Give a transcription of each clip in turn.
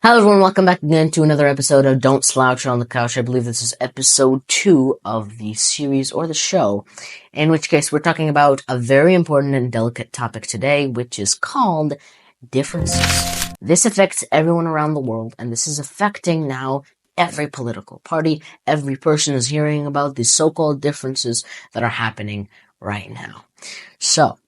Hello everyone, welcome back again to another episode of Don't Slouch on the Couch. I believe this is episode 2 of the series or the show, in which case we're talking about a very important and delicate topic today, which is called differences. This affects everyone around the world, and this is affecting now every political party. Every person is hearing about these so-called differences that are happening right now. So,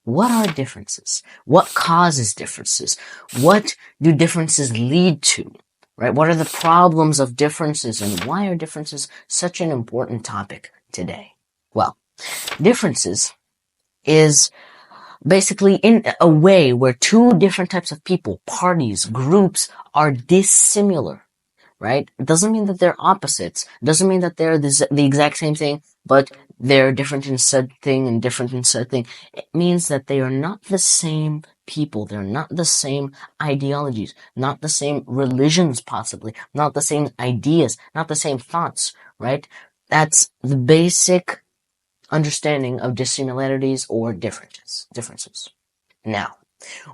what are differences? What causes differences? What do differences lead to? Right? What are the problems of differences, and why are differences such an important topic today? Well, differences is basically in a way where two different types of people, parties, groups are dissimilar. Right? It doesn't mean that they're opposites. It doesn't mean that they're the exact same thing, but they're different in said thing and different in said thing. It means that they are not the same people. They're not the same ideologies, not the same religions possibly, not the same ideas, not the same thoughts, right? That's the basic understanding of dissimilarities or differences. Now,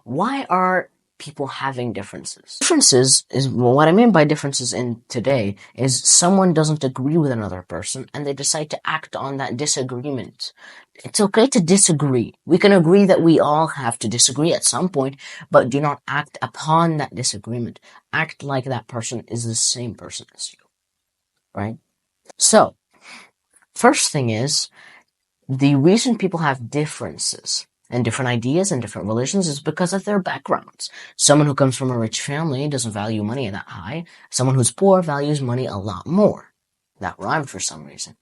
why are people having differences? Differences is, well, what I mean by differences in today is someone doesn't agree with another person and they decide to act on that disagreement. It's okay to disagree. We can agree that we all have to disagree at some point, but do not act upon that disagreement. Act like that person is the same person as you, right? So, first thing is, the reason people have differences and different ideas and different religions is because of their backgrounds. Someone who comes from a rich family doesn't value money that high. Someone who's poor values money a lot more. That rhymed for some reason.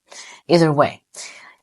Either way,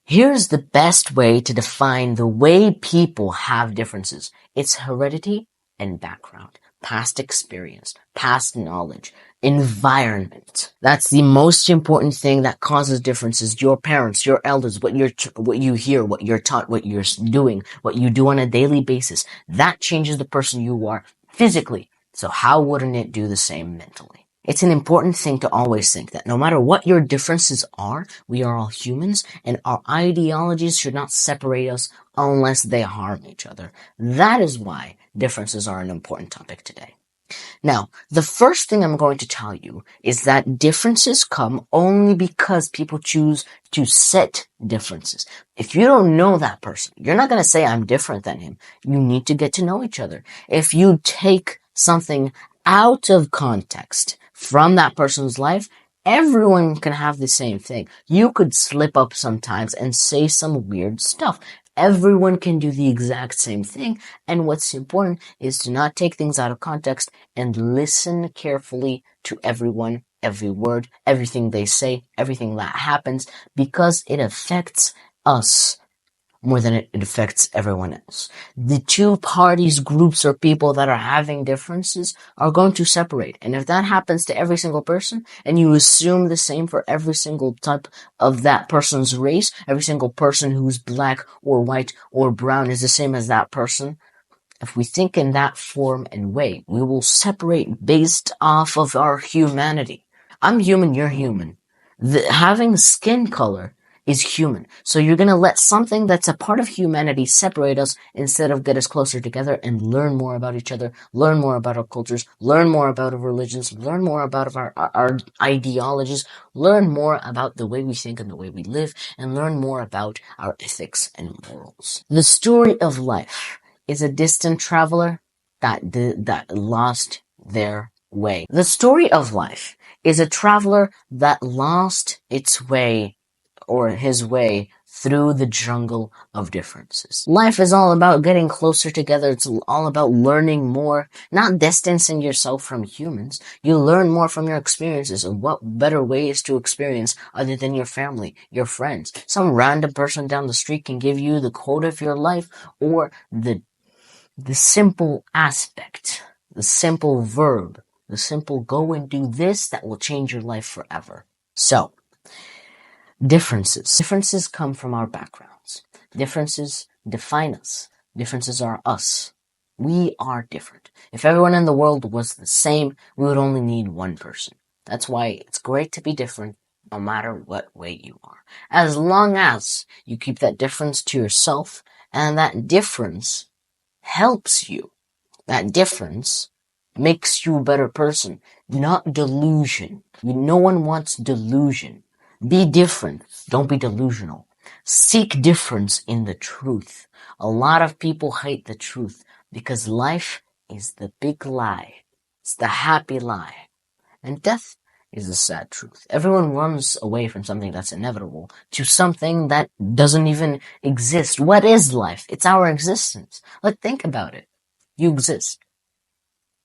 here's the best way to define the way people have differences. It's heredity and background, past experience, past knowledge, environment. That's the most important thing that causes differences. Your parents, your elders, what you hear, what you're taught, what you're doing, what you do on a daily basis. That changes the person you are physically. So how wouldn't it do the same mentally? It's an important thing to always think that no matter what your differences are, we are all humans, and our ideologies should not separate us unless they harm each other. That is why differences are an important topic today. Now, the first thing I'm going to tell you is that differences come only because people choose to set differences. If you don't know that person, you're not going to say, I'm different than him. You need to get to know each other. If you take something out of context from that person's life, everyone can have the same thing. You could slip up sometimes and say some weird stuff. Everyone can do the exact same thing, and what's important is to not take things out of context and listen carefully to everyone, every word, everything they say, everything that happens, because it affects us more than it affects everyone else. The two parties, groups, or people that are having differences are going to separate. And if that happens to every single person, and you assume the same for every single type of that person's race, every single person who's black or white or brown is the same as that person, if we think in that form and way, we will separate based off of our humanity. I'm human, you're human. Having skin color is human. So you're going to let something that's a part of humanity separate us instead of get us closer together and learn more about each other, learn more about our cultures, learn more about our religions, learn more about our ideologies, learn more about the way we think and the way we live, and learn more about our ethics and morals. The story of life is a distant traveler that lost their way. The story of life is a traveler that lost its way or his way through the jungle of differences. Life is all about getting closer together. It's all about learning more, not distancing yourself from humans. You learn more from your experiences, and what better ways to experience other than your family, your friends. Some random person down the street can give you the quote of your life, or the simple aspect, the simple verb, the simple go and do this that will change your life forever. So, differences. Differences come from our backgrounds. Differences define us. Differences are us. We are different. If everyone in the world was the same, we would only need one person. That's why it's great to be different no matter what way you are. As long as you keep that difference to yourself, and that difference helps you. That difference makes you a better person, not delusion. No one wants delusion. Be different. Don't be delusional. Seek difference in the truth. A lot of people hate the truth because life is the big lie. It's the happy lie. And death is the sad truth. Everyone runs away from something that's inevitable to something that doesn't even exist. What is life? It's our existence. Think about it. You exist.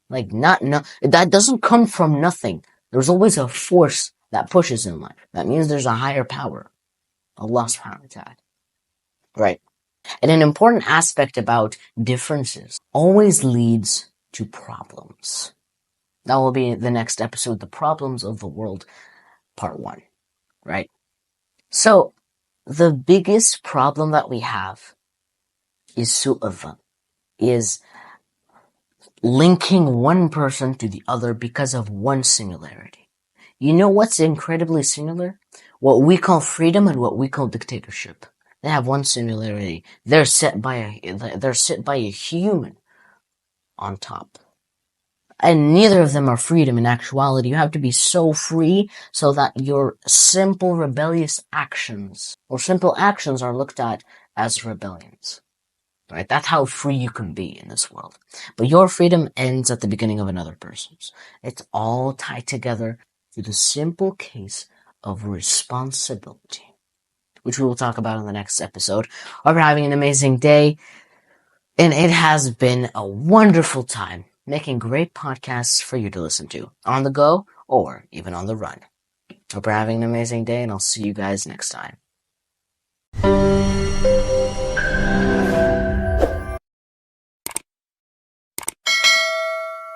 That doesn't come from nothing. There's always a force that pushes in life. That means there's a higher power. Allah subhanahu wa ta'ala. Right. And an important aspect about differences always leads to problems. That will be the next episode, The Problems of the World, Part 1. Right? So, the biggest problem that we have is su'adhan, is linking one person to the other because of one similarity. You know what's incredibly similar? What we call freedom and what we call dictatorship. They have one similarity. They're set by a human on top. And neither of them are freedom in actuality. You have to be so free so that your simple rebellious actions or simple actions are looked at as rebellions. Right? That's how free you can be in this world. But your freedom ends at the beginning of another person's. It's all tied together through the simple case of responsibility, which we will talk about in the next episode. Hope you're having an amazing day, and it has been a wonderful time making great podcasts for you to listen to, on the go or even on the run. Hope you're having an amazing day, and I'll see you guys next time.